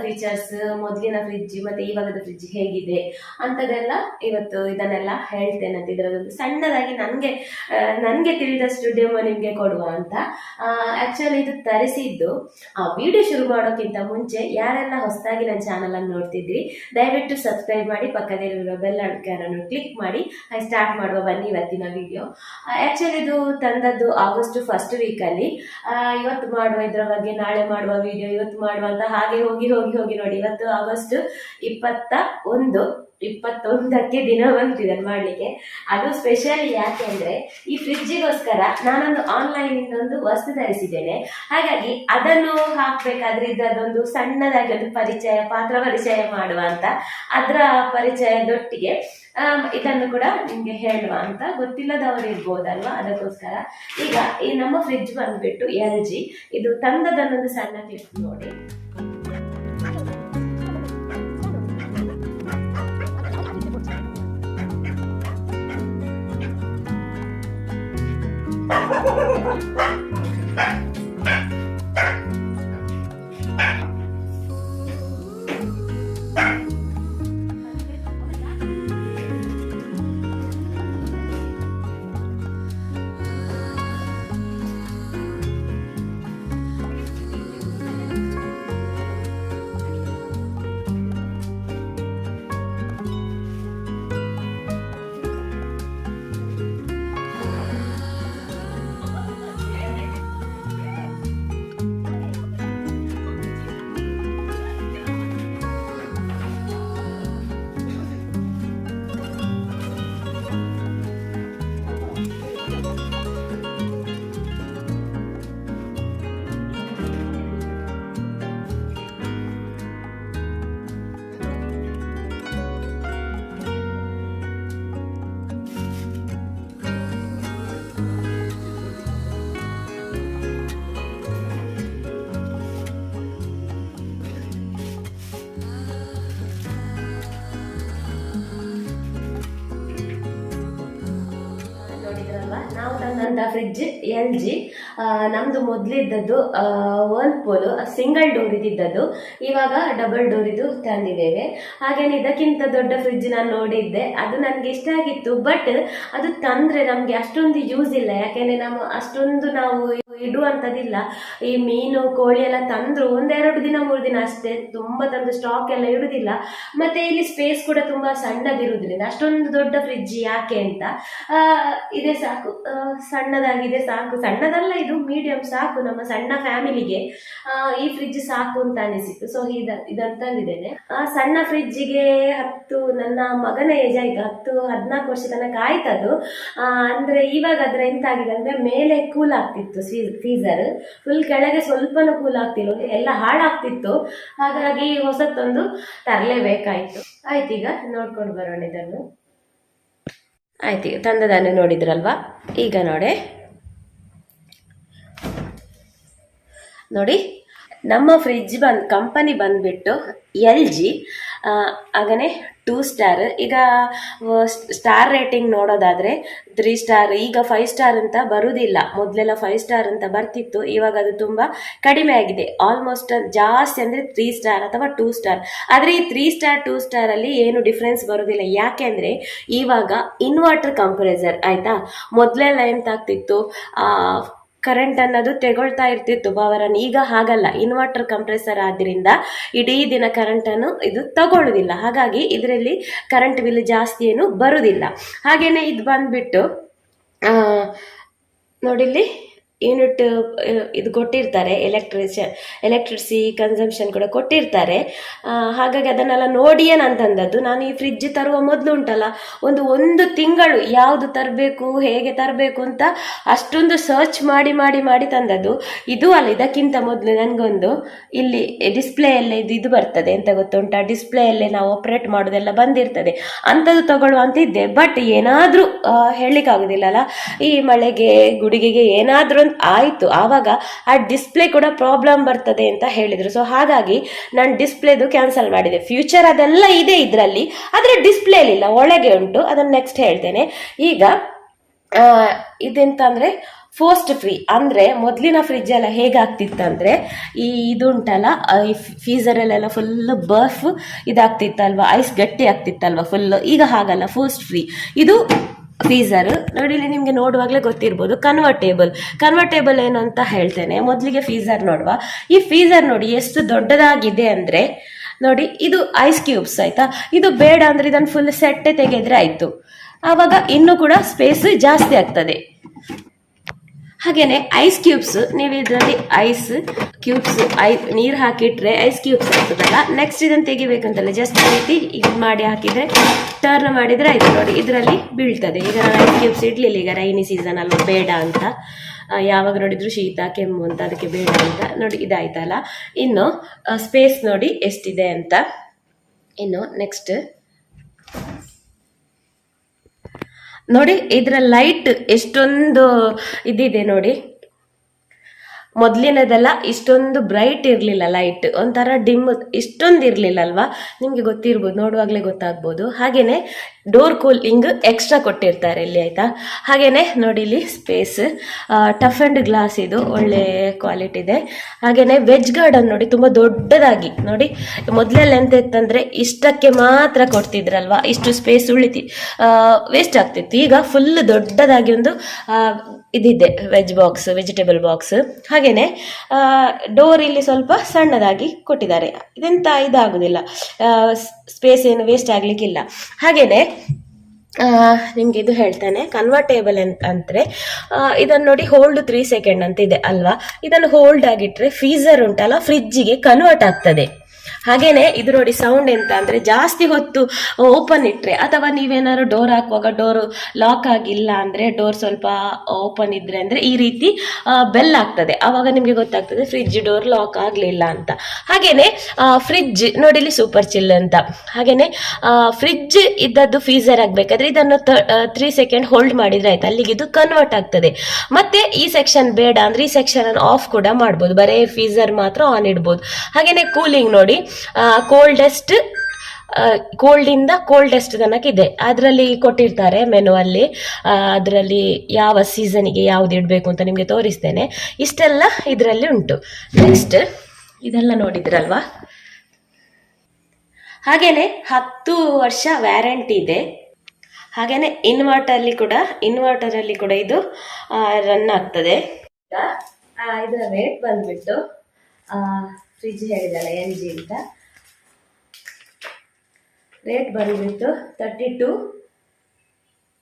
Features, ಮೊದಲಿನ fridge ಮತ್ತೆ ಇವಾಗದ fridge ಹೇಗಿದೆ ಅಂತದೆಲ್ಲ ಇವತ್ತು ಇದನ್ನೆಲ್ಲ ಹೇಳ್ತೇನೆ ಅಂತ. ಇದರದೊಂದು ಸಣ್ಣದಾಗಿ ನನಗೆ ತಿಳಿದಷ್ಟು ಡೆಮೋ ನಿಮಗೆ ಕೊಡುವ ಅಂತ. ಆಕ್ಚುಲಿ ಇದು ತರಿಸಿದ್ದು ವಿಡಿಯೋ ಶುರು ಮಾಡೋಕ್ಕಿಂತ ಮುಂಚೆ ಯಾರೆಲ್ಲ ಹೊಸದಾಗಿ ನನ್ನ ಚಾನಲ್ ಅನ್ನು ನೋಡ್ತಿದ್ರಿ ದಯವಿಟ್ಟು ಸಬ್ಸ್ಕ್ರೈಬ್ ಮಾಡಿ, ಪಕ್ಕದಲ್ಲಿರುವ ಬೆಲ್ ಐಕಾನ್ ಅನ್ನು ಕ್ಲಿಕ್ ಮಾಡಿ. ಸ್ಟಾರ್ಟ್ ಮಾಡುವ ಬನ್ನಿ ಇವತ್ತಿನ ವಿಡಿಯೋ. ಆಕ್ಚುಲಿ ಇದು ತಂದದ್ದು ಆಗಸ್ಟ್ ಫಸ್ಟ್ ವೀಕಲ್ಲಿ. ಇವತ್ತು ಮಾಡುವ ಇದರ ಬಗ್ಗೆ, ನಾಳೆ ಮಾಡುವ ವಿಡಿಯೋ, ಇವತ್ತು ಮಾಡುವಂತ ಹಾಗೆ ಹೋಗಿ ನೋಡಿ. ಇವತ್ತು ಆಗಸ್ಟ್ 21ಕ್ಕೆ ದಿನ ಬಂತಿದೆ ಮಾಡ್ಲಿಕ್ಕೆ. ಅದು ಸ್ಪೆಷಲ್ ಯಾಕೆಂದ್ರೆ ಈ ಫ್ರಿಡ್ಜಿಗೋಸ್ಕರ ನಾನೊಂದು ಆನ್ಲೈನ್ ಇಂದ ಒಂದು ವಸ್ತು ತರಿಸಿದ್ದೇನೆ. ಹಾಗಾಗಿ ಅದನ್ನು ಹಾಕ್ಬೇಕಾದ್ರೆ ಇದೊಂದು ಸಣ್ಣದಾಗಿ ಒಂದು ಪಾತ್ರ ಪರಿಚಯ ಮಾಡುವ ಅಂತ, ಅದರ ಪರಿಚಯದೊಟ್ಟಿಗೆ ಇದನ್ನು ಕೂಡ ನಿಮ್ಗೆ ಹೇಳುವ ಅಂತ. ಗೊತ್ತಿಲ್ಲದವರು ಇರ್ಬೋದಲ್ವಾ, ಅದಕ್ಕೋಸ್ಕರ. ಈಗ ಈ ನಮ್ಮ ಫ್ರಿಡ್ಜ್ ಬಂದ್ಬಿಟ್ಟು LG. ಇದು ತಂದದನ್ನೊಂದು ಸಣ್ಣ ಕ್ಲಿಪ್ ನೋಡಿ. ನಾವು ತಂದಂತ ಫ್ರಿಡ್ಜ್ LG. ನಮ್ದು ಮೊದಲಿದ್ದದ್ದು ವರ್ಲ್ಪೂಲ್ ಸಿಂಗಲ್ ಡೋರ್ ಇದ್ದಿದ್ದದು, ಇವಾಗ ಡಬಲ್ ಡೋರ್ ಇದು ತಂದಿದ್ದೇವೆ. ಹಾಗೇನೆ ಇದಕ್ಕಿಂತ ದೊಡ್ಡ ಫ್ರಿಡ್ಜ್ ನಾನು ನೋಡಿದ್ದೆ, ಅದು ನನಗೆ ಇಷ್ಟ ಆಗಿತ್ತು. ಬಟ್ ಅದು ತಂದ್ರೆ ನಮ್ಗೆ ಅಷ್ಟೊಂದು ಯೂಸ್ ಇಲ್ಲ, ಯಾಕೆಂದ್ರೆ ನಾವು ಇಡುವಂಥದ್ದಿಲ್ಲ. ಈ ಮೀನು ಕೋಳಿ ಎಲ್ಲ ತಂದ್ರು 1-2 ದಿನ 3 ದಿನ ಅಷ್ಟೇ, ತುಂಬಾ ತಂದು ಸ್ಟಾಕ್ ಎಲ್ಲ ಇಡುದಿಲ್ಲ. ಮತ್ತೆ ಇಲ್ಲಿ ಸ್ಪೇಸ್ ಕೂಡ ತುಂಬಾ ಸಣ್ಣದಿರುವುದ್ರಿಂದ ಅಷ್ಟೊಂದು ದೊಡ್ಡ ಫ್ರಿಡ್ಜ್ ಯಾಕೆ ಅಂತ, ಇದೇ ಸಾಕು, ಸಣ್ಣದಾಗಿದೆ ಸಾಕು. ಸಣ್ಣದಲ್ಲ, ಇದು ಮೀಡಿಯಂ ಸಾಕು ನಮ್ಮ ಸಣ್ಣ ಫ್ಯಾಮಿಲಿಗೆ. ಈ ಫ್ರಿಡ್ಜ್ ಸಾಕು ಅಂತ ಅನಿಸಿತ್ತು. ಸೊ ಇದನ್ನು ತಂದಿದ್ದೇನೆ. ಆ ಸಣ್ಣ ಫ್ರಿಡ್ಜಿಗೆ ನನ್ನ ಮಗನ ಏಜ್ ಆಯ್ತು, 14 ವರ್ಷ ತನಕ ಆಯ್ತದು. ಅಂದ್ರೆ ಇವಾಗ ಅದ್ರ ಎಂತ ಆಗಿದೆ ಅಂದ್ರೆ, ಮೇಲೆ ಕೂಲ್ ಆಗ್ತಿತ್ತು ಫೀಸರ್, ಫುಲ್ ಕೆಳಗೆ ಸ್ವಲ್ಪನೂ ಕೂಲ್ ಆಗ್ತಿಲ್ಲ, ಎಲ್ಲ ಹಾಳಾಗ್ತಿತ್ತು. ಹಾಗಾಗಿ ಹೊಸತ್ತೊಂದು ತರಲೇಬೇಕಾಯ್ತು. ಆಯ್ತು, ಈಗ ನೋಡ್ಕೊಂಡು ಬರೋಣ ಇದನ್ನು. ಆಯ್ತು, ಈಗ ತಂದದನ್ನು ನೋಡಿದ್ರಲ್ವಾ. ಈಗ ನೋಡಿ ನಮ್ಮ ಫ್ರಿಡ್ಜ್ ಕಂಪನಿ ಬಂದ್ಬಿಟ್ಟು LG. ಹಾಗೇ 2 ಸ್ಟಾರ್. ಈಗ ಸ್ಟಾರ್ ರೇಟಿಂಗ್ ನೋಡೋದಾದ್ರೆ 3 ಸ್ಟಾರ್, ಈಗ 5 ಸ್ಟಾರ್ ಅಂತ ಬರುವುದಿಲ್ಲ. ಮೊದಲೆಲ್ಲ 5 ಸ್ಟಾರ್ ಅಂತ ಬರ್ತಿತ್ತು, ಇವಾಗ ಅದು ತುಂಬಾ ಕಡಿಮೆ ಆಗಿದೆ. ಆಲ್ಮೋಸ್ಟ್ ಜಾಸ್ತಿ ಅಂದ್ರೆ 3 ಸ್ಟಾರ್ ಅಥವಾ 2 ಸ್ಟಾರ್. ಆದ್ರೆ ಈ 3 ಸ್ಟಾರ್ 2 ಸ್ಟಾರ್ ಅಲ್ಲಿ ಏನು ಡಿಫ್ರೆನ್ಸ್ ಬರುವುದಿಲ್ಲ. ಯಾಕೆಂದ್ರೆ ಇವಾಗ ಇನ್ವರ್ಟರ್ ಕಂಪ್ರೆಸರ್ ಆಯ್ತಾ. ಮೊದಲೆಲ್ಲ ಎಂತ ಆಗ್ತಿತ್ತು, ಕರೆಂಟ್ ಅನ್ನೋದು ತಗೊಳ್ತಾ ಇರ್ತಿತ್ತು ಪವರ್ ಅನ್ನು. ಈಗ ಹಾಗಲ್ಲ, ಇನ್ವರ್ಟರ್ ಕಂಪ್ರೆಸರ್ ಆದ್ರಿಂದ ಇಡೀ ದಿನ ಕರೆಂಟ್ ಅನ್ನು ಇದು ತಗೊಳ್ಳುದಿಲ್ಲ. ಹಾಗಾಗಿ ಇದರಲ್ಲಿ ಕರೆಂಟ್ ಬಿಲ್ ಜಾಸ್ತಿ ಏನು ಬರುದಿಲ್ಲ. ಹಾಗೇನೆ ಇದು ಬಂದ್ಬಿಟ್ಟು ನೋಡಿಲ್ಲಿ ಯೂನಿಟ್ ಇದು ಕೊಟ್ಟಿರ್ತಾರೆ, ಎಲೆಕ್ಟ್ರಿಸಿ ಕನ್ಸಂಪ್ಷನ್ ಕೂಡ ಕೊಟ್ಟಿರ್ತಾರೆ. ಹಾಗಾಗಿ ಅದನ್ನೆಲ್ಲ ನೋಡಿಯೇ ನಾನು ತಂದದ್ದು. ನಾನು ಈ ಫ್ರಿಡ್ಜ್ ತರುವ ಮೊದಲು ಉಂಟಲ್ಲ, ಒಂದು ತಿಂಗಳು ಯಾವುದು ತರಬೇಕು, ಹೇಗೆ ತರಬೇಕು ಅಂತ ಅಷ್ಟೊಂದು ಸರ್ಚ್ ಮಾಡಿ ತಂದದ್ದು. ಇದು ಅಲ್ಲ, ಇದಕ್ಕಿಂತ ಮೊದಲು ನನಗೊಂದು ಇಲ್ಲಿ ಡಿಸ್ಪ್ಲೇಯಲ್ಲೇ ಇದು ಬರ್ತದೆ, ಎಂತ ಗೊತ್ತುಂಟಾ, ಡಿಸ್ಪ್ಲೇಯಲ್ಲೇ ನಾವು ಆಪರೇಟ್ ಮಾಡೋದೆಲ್ಲ ಬಂದಿರ್ತದೆ, ಅಂಥದ್ದು ತಗೊಳ್ಳುವಂತಿದ್ದೆ. ಬಟ್ ಏನಾದರೂ ಹೇಳಲಿಕ್ಕಾಗೋದಿಲ್ಲಲ್ಲ, ಈ ಮಳೆಗೆ ಗುಡಿಗೆಗೆ ಏನಾದರೂ ಆಯಿತು, ಆವಾಗ ಆ ಡಿಸ್ಪ್ಲೇ ಕೂಡ ಪ್ರಾಬ್ಲಮ್ ಬರ್ತದೆ ಅಂತ ಹೇಳಿದ್ರು. ಸೊ ಹಾಗಾಗಿ ನಾನು ಡಿಸ್ಪ್ಲೇದು ಕ್ಯಾನ್ಸಲ್ ಮಾಡಿದೆ. ಫ್ಯೂಚರ್ ಅದೆಲ್ಲ ಇದೆ ಇದರಲ್ಲಿ, ಆದರೆ ಡಿಸ್ಪ್ಲೇ ಇಲ್ಲ, ಒಳಗೆ ಉಂಟು. ಅದನ್ನು ನೆಕ್ಸ್ಟ್ ಹೇಳ್ತೇನೆ. ಈಗ ಇದೆಂತ ಅಂದ್ರೆ ಫೋಸ್ಟ್ ಫ್ರೀ. ಅಂದ್ರೆ ಮೊದಲಿನ ಫ್ರಿಜ್ ಎಲ್ಲ ಹೇಗಾಗ್ತಿತ್ತಂದ್ರೆ ಇದು ಉಂಟಲ್ಲ, ಈ ಫೀಸರಲ್ಲೆಲ್ಲ ಫುಲ್ ಬರ್ಫ್ ಇದಾಗ್ತಿತ್ತಲ್ವಾ, ಐಸ್ ಗಟ್ಟಿ ಆಗ್ತಿತ್ತಲ್ವಾ ಫುಲ್. ಈಗ ಹಾಗಲ್ಲ, ಫೋಸ್ಟ್ ಫ್ರೀ. ಇದು ಫೀಸರ್ ನೋಡಿ, ಇಲ್ಲಿ ನಿಮ್ಗೆ ನೋಡುವಾಗಲೇ ಗೊತ್ತಿರ್ಬೋದು. ಕನ್ವರ್ಟೇಬಲ್ ಏನು ಅಂತ ಹೇಳ್ತೇನೆ. ಮೊದಲಿಗೆ ಫೀಸರ್ ನೋಡುವ. ಈ ಫೀಸರ್ ನೋಡಿ ಎಷ್ಟು ದೊಡ್ಡದಾಗಿದೆ ಅಂದ್ರೆ, ನೋಡಿ ಇದು ಐಸ್ ಕ್ಯೂಬ್ಸ್ ಆಯ್ತಾ. ಇದು ಬೇಡ ಅಂದ್ರೆ ಇದನ್ನು ಫುಲ್ ಸೆಟ್ಟೆ ತೆಗೆದ್ರೆ ಆಯ್ತು, ಆವಾಗ ಇನ್ನೂ ಕೂಡ ಸ್ಪೇಸ್ ಜಾಸ್ತಿ ಆಗ್ತದೆ. ಹಾಗೇನೆ ಐಸ್ ಕ್ಯೂಬ್ಸ್, ನೀವು ಇದರಲ್ಲಿ ಐಸ್ ಕ್ಯೂಬ್ಸ್ ನೀರು ಹಾಕಿಟ್ರೆ ಐಸ್ ಕ್ಯೂಬ್ಸ್ ಆಗ್ತದಲ್ಲ. ನೆಕ್ಸ್ಟ್ ಇದನ್ನು ತೆಗಿಬೇಕಂತಲ್ಲ, ಜಸ್ಟ್ ರೀತಿ ಇದು ಮಾಡಿ ಹಾಕಿದ್ರೆ ಟರ್ನ್ ಮಾಡಿದ್ರೆ ಆಯ್ತು. ನೋಡಿ ಇದರಲ್ಲಿ ಬೀಳ್ತದೆ. ಈಗ ನಾನು ಐಸ್ ಕ್ಯೂಬ್ಸ್ ಇಡ್ಲಿಲ್ಲ, ಈಗ ರೈನಿ ಸೀಸನ್ ಅಲ್ವಾ, ಬೇಡ ಅಂತ. ಯಾವಾಗ ನೋಡಿದ್ರು ಶೀತ ಕೆಮ್ಮು ಅಂತ, ಅದಕ್ಕೆ ಬೇಡ ಅಂತ. ನೋಡಿ ಇದಾಯ್ತಲ್ಲ. ಇನ್ನು ಸ್ಪೇಸ್ ನೋಡಿ ಎಷ್ಟಿದೆ ಅಂತ. ಇನ್ನು ನೆಕ್ಸ್ಟ್ ನೋಡಿ, ಇದರ ಲೈಟ್ ಎಷ್ಟೊಂದು ಇದಿದೆ ನೋಡಿ. ಮೊದಲಿನದೆಲ್ಲ ಇಷ್ಟೊಂದು ಬ್ರೈಟ್ ಇರಲಿಲ್ಲ ಲೈಟ್, ಒಂಥರ ಡಿಮ್, ಇಷ್ಟೊಂದು ಇರಲಿಲ್ಲ ಅಲ್ವಾ. ನಿಮಗೆ ಗೊತ್ತಿರ್ಬೋದು, ನೋಡುವಾಗಲೇ ಗೊತ್ತಾಗ್ಬೋದು. ಹಾಗೇನೆ ಡೋರ್ ಕೂಲಿಂಗ್ ಎಕ್ಸ್ಟ್ರಾ ಕೊಟ್ಟಿರ್ತಾರೆ ಇಲ್ಲಿ ಆಯ್ತಾ. ಹಾಗೇನೆ ನೋಡಿ ಇಲ್ಲಿ ಸ್ಪೇಸ್ ಟಫ್ ಅಂಡ್ ಗ್ಲಾಸ್, ಇದು ಒಳ್ಳೆ ಕ್ವಾಲಿಟಿ ಇದೆ. ಹಾಗೇನೆ ವೆಜ್ ಗಾರ್ಡನ್ ನೋಡಿ, ತುಂಬಾ ದೊಡ್ಡದಾಗಿ ನೋಡಿ. ಮೊದಲೆಲ್ಲ ಎಂತ ಇತ್ತಂದ್ರೆ ಇಷ್ಟಕ್ಕೆ ಮಾತ್ರ ಕೊಡ್ತಿದ್ರಲ್ವಾ, ಇಷ್ಟು ಸ್ಪೇಸ್ ವೇಸ್ಟ್ ಆಗ್ತಿತ್ತು. ಈಗ ಫುಲ್ ದೊಡ್ಡದಾಗಿ ಒಂದು ಇದಿದೆ, ವೆಜಿಟೇಬಲ್ ಬಾಕ್ಸ್. ಹಾಗೇನೆ ಡೋರ್ ಇಲ್ಲಿ ಸ್ವಲ್ಪ ಸಣ್ಣದಾಗಿ ಕೊಟ್ಟಿದ್ದಾರೆ. ಇದೆಂತ ಇದಾಗುದಿಲ್ಲ, ಸ್ಪೇಸ್ ಏನು ವೇಸ್ಟ್ ಆಗ್ಲಿಕ್ಕಿಲ್ಲ. ಹಾಗೇನೆ ನಿಮ್ಗೆ ಇದು ಹೇಳ್ತಾನೆ, ಕನ್ವರ್ಟೇಬಲ್ ಅಂದ್ರೆ ಇದನ್ನು ನೋಡಿ, ಹೋಲ್ಡ್ 3 ಸೆಕೆಂಡ್ ಅಂತ ಇದೆ ಅಲ್ವಾ. ಇದನ್ನು ಹೋಲ್ಡ್ ಆಗಿಟ್ರೆ ಫ್ರೀಸರ್ ಉಂಟಲ್ಲ, ಫ್ರಿಜ್ಜಿಗೆ ಕನ್ವರ್ಟ್ ಆಗ್ತದೆ. ಹಾಗೇನೆ ಇದು ನೋಡಿ ಸೌಂಡ್ ಎಂತ ಅಂದ್ರೆ, ಜಾಸ್ತಿ ಹೊತ್ತು ಓಪನ್ ಇಟ್ರೆ ಅಥವಾ ನೀವೇನಾದ್ರು ಡೋರ್ ಹಾಕುವಾಗ ಡೋರ್ ಲಾಕ್ ಆಗಿಲ್ಲ ಅಂದ್ರೆ, ಡೋರ್ ಸ್ವಲ್ಪ ಓಪನ್ ಇದ್ರೆ ಅಂದ್ರೆ ಈ ರೀತಿ ಬೆಲ್ ಆಗ್ತದೆ. ಆವಾಗ ನಿಮ್ಗೆ ಗೊತ್ತಾಗ್ತದೆ ಫ್ರಿಡ್ಜ್ ಡೋರ್ ಲಾಕ್ ಆಗ್ಲಿಲ್ಲ ಅಂತ. ಹಾಗೇನೆ ಫ್ರಿಡ್ಜ್ ನೋಡಿ ಇಲ್ಲಿ ಸೂಪರ್ ಚಿಲ್ ಅಂತ. ಹಾಗೇನೆ ಫ್ರಿಡ್ಜ್ ಇದ್ದದ್ದು ಫ್ರೀಸರ್ ಆಗ್ಬೇಕಾದ್ರೆ ಇದನ್ನು 3 ಸೆಕೆಂಡ್ ಹೋಲ್ಡ್ ಮಾಡಿದ್ರೆ ಆಯ್ತು, ಅಲ್ಲಿಗೆ ಇದು ಕನ್ವರ್ಟ್ ಆಗ್ತದೆ. ಮತ್ತೆ ಈ ಸೆಕ್ಷನ್ ಬೇಡ ಅಂದ್ರೆ ಈ ಸೆಕ್ಷನ್ ಅನ್ನು ಆಫ್ ಕೂಡ ಮಾಡ್ಬೋದು, ಬರೇ ಫ್ರೀಸರ್ ಮಾತ್ರ ಆನ್ ಇಡ್ಬೋದು. ಹಾಗೇನೆ ಕೂಲಿಂಗ್ ನೋಡಿ, ಕೋಲ್ಡ್ ಇಂದ ಕೋಲ್ಡೆಸ್ಟ್ ತನಕ ಇದೆ, ಅದರಲ್ಲಿ ಕೊಟ್ಟಿರ್ತಾರೆ ಮೆನು ಅಲ್ಲಿ. ಅದರಲ್ಲಿ ಯಾವ ಸೀಸನ್ಗೆ ಯಾವ್ದು ಇಡಬೇಕು ಅಂತ ನಿಮ್ಗೆ ತೋರಿಸ್ತೇನೆ. ಇಷ್ಟೆಲ್ಲ ಇದರಲ್ಲಿ ಉಂಟು. ನೆಕ್ಸ್ಟ್ ಇದೆಲ್ಲ ನೋಡಿದ್ರಲ್ವಾ. ಹಾಗೇನೆ 10 ವರ್ಷ ವ್ಯಾರಂಟಿ ಇದೆ. ಹಾಗೇನೆ ಇನ್ವರ್ಟರ್ ಅಲ್ಲಿ ಕೂಡ ಇದು ರನ್ ಆಗ್ತದೆ. ಇದರ ರೇಟ್ ಬಂದ್ಬಿಟ್ಟು ಫ್ರಿಡ್ಜ್ ಹೇಳಿದಲ್ಲ LG ಅಂತ, ರೇಟ್ ಬಂದ್ಬಿಟ್ಟು 32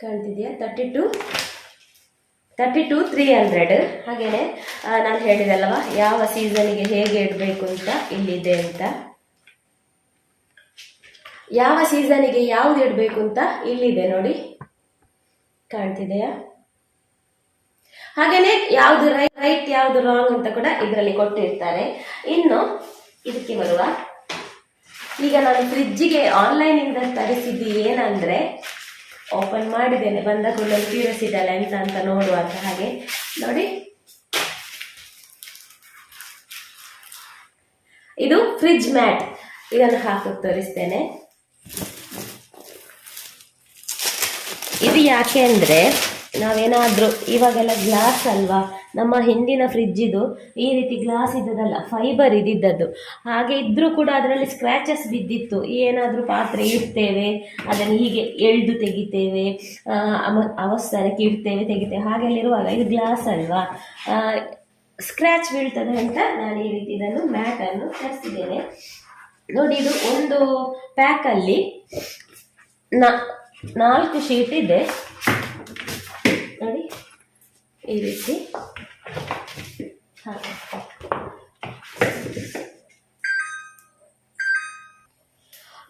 ಕಾಣ್ತಿದೆಯಾ, 32,300. ಹಾಗೇನೆ ನಾನು ಹೇಳಿದಲ್ವಾ ಯಾವ ಸೀಸನ್ಗೆ ಹೇಗೆ ಇಡಬೇಕು ಅಂತ ಇಲ್ಲಿದೆ ಅಂತ, ಯಾವ ಸೀಸನ್ಗೆ ಯಾವ್ದು ಇಡಬೇಕು ಅಂತ ಇಲ್ಲಿದೆ ನೋಡಿ, ಕಾಣ್ತಿದೆಯಾ. ಹಾಗೇನೆ ಯಾವ್ದು ರೈಟ್ ಯಾವ್ದು ರಾಂಗ್ ಅಂತ ಕೂಡ ಇದರಲ್ಲಿ ಕೊಟ್ಟಿರ್ತಾರೆ. ಇನ್ನು ಇದಕ್ಕೆ ಬರುವ, ಈಗ ನಾನು ಫ್ರಿಡ್ಜಿಗೆ ಆನ್ಲೈನ್ ಇಂದ ತರಿಸಿದ್ದು ಏನಂದ್ರೆ, ಓಪನ್ ಮಾಡಿದ್ದೇನೆ, ಬಂದ ಕೂಡಲೇ ಕ್ಯೂರಿಯಾಸಿಟಿ ಅಲ್ಲ ಎಂತ ಅಂತ ನೋಡುವ ಅಂತ. ಹಾಗೆ ನೋಡಿ, ಇದು ಫ್ರಿಡ್ಜ್ ಮ್ಯಾಟ್. ಇದನ್ನು ಹಾಕಿ ತೋರಿಸ್ತೇನೆ. ಇದು ಯಾಕೆ ಅಂದ್ರೆ, ನಾವೇನಾದ್ರೂ ಇವಾಗೆಲ್ಲ ಗ್ಲಾಸ್ ಅಲ್ವಾ, ನಮ್ಮ ಹಿಂದಿನ ಫ್ರಿಡ್ಜ್ ಇದು ಈ ರೀತಿ ಗ್ಲಾಸ್ ಇದ್ದದಲ್ಲ, ಫೈಬರ್ ಇದ್ದಿದ್ದದ್ದು. ಹಾಗೆ ಇದ್ರೂ ಕೂಡ ಅದರಲ್ಲಿ ಸ್ಕ್ರ್ಯಾಚಸ್ ಬಿದ್ದಿತ್ತು. ಏನಾದರೂ ಪಾತ್ರೆ ಇಡ್ತೇವೆ, ಅದನ್ನು ಹೀಗೆ ಎಳ್ದು ತೆಗಿತೇವೆ, ಅವಸರಕ್ಕೆ ಇಡ್ತೇವೆ ತೆಗಿತೇವೆ, ಹಾಗೆಲ್ಲ ಇರುವಾಗ ಇದು ಗ್ಲಾಸ್ ಅಲ್ವಾ, ಸ್ಕ್ರ್ಯಾಚ್ ಬೀಳ್ತದೆ ಅಂತ ನಾನು ಈ ರೀತಿ ಇದನ್ನು ಮ್ಯಾಟನ್ನು ತರಿಸಿದ್ದೇನೆ. ನೋಡಿ, ಇದು ಒಂದು ಪ್ಯಾಕಲ್ಲಿ 4 ಶೀಟ್ ಇದೆ ನೋಡಿ, ಈ ರೀತಿ.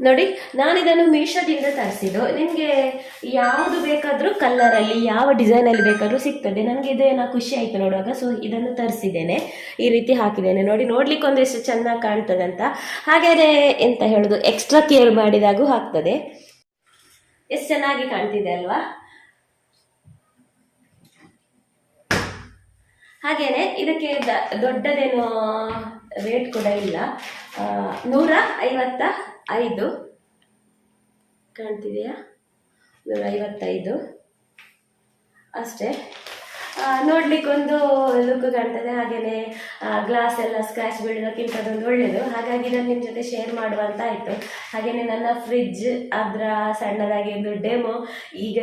ನೋಡಿ, ನಾನಿದನ್ನು ಮೀಶೋದಿಂದ ತರಿಸಿದ್ದು. ನಿಮಗೆ ಯಾವುದು ಬೇಕಾದರೂ ಕಲರಲ್ಲಿ, ಯಾವ ಡಿಸೈನಲ್ಲಿ ಬೇಕಾದರೂ ಸಿಗ್ತದೆ. ನನಗೆ ಇದೇನೋ ಖುಷಿ ಆಯಿತು ನೋಡುವಾಗ, ಸೊ ಇದನ್ನು ತರಿಸಿದ್ದೇನೆ. ಈ ರೀತಿ ಹಾಕಿದ್ದೇನೆ ನೋಡಿ, ನೋಡ್ಲಿಕ್ಕೆ ಒಂದು ಎಷ್ಟು ಚೆನ್ನಾಗಿ ಕಾಣ್ತದೆ ಅಂತ. ಹಾಗಾದರೆ ಎಂತ ಹೇಳೋದು, ಎಕ್ಸ್ಟ್ರಾ ಕೇರ್ ಮಾಡಿದಾಗೂ ಆಗ್ತದೆ. ಎಷ್ಟು ಚೆನ್ನಾಗಿ ಕಾಣ್ತಿದೆ ಅಲ್ವಾ. ಹಾಗೇನೆ ಇದಕ್ಕೆ ದೊಡ್ಡದೇನೋ ರೇಟ್ ಕೂಡ ಇಲ್ಲ, 155 ಕಾಣ್ತಿದೆಯಾ, 155. ಅಷ್ಟೇ. ನೋಡ್ಲಿಕ್ಕೆ ಒಂದು ಲುಕ್ ಕಾಣ್ತದೆ, ಹಾಗೇನೆ ಗ್ಲಾಸ್ ಎಲ್ಲ ಸ್ಕ್ರಾಚ್ ಬೀಳೋದಕ್ಕಿಂತ ಅದೊಂದು ಒಳ್ಳೇದು. ಹಾಗಾಗಿ ನಾನು ನಿಮ್ಮ ಜೊತೆ ಶೇರ್ ಮಾಡುವಂತ ಆಯಿತು. ಹಾಗೇನೆ ನನ್ನ ಫ್ರಿಡ್ಜ್, ಅದರ ಸಣ್ಣದಾಗಿ ಒಂದು ಡೆಮೋ, ಈಗ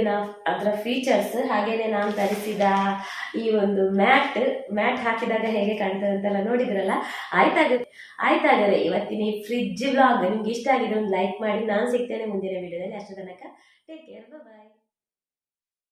ಅದರ ಫೀಚರ್ಸ್, ಹಾಗೇನೆ ನಾನು ತರಿಸಿದ ಈ ಒಂದು ಮ್ಯಾಟ್ ಹಾಕಿದಾಗ ಹೇಗೆ ಕಾಣ್ತದೆ ಅಂತೆಲ್ಲ ನೋಡಿದ್ರಲ್ಲ. ಆಯ್ತಾಗದೆ ಇವತ್ತಿನ ಈ ಫ್ರಿಡ್ಜ್ ವ್ಲಾಗ್ ನಿಮ್ಗೆ ಇಷ್ಟ ಆಗಿದೆ ಒಂದು ಲೈಕ್ ಮಾಡಿ. ನಾನು ಸಿಗ್ತೇನೆ ಮುಂದಿನ ವಿಡಿಯೋದಲ್ಲಿ. ಅಷ್ಟು ತನಕ ಟೇಕ್ ಕೇರ್, ಬಾಯ್.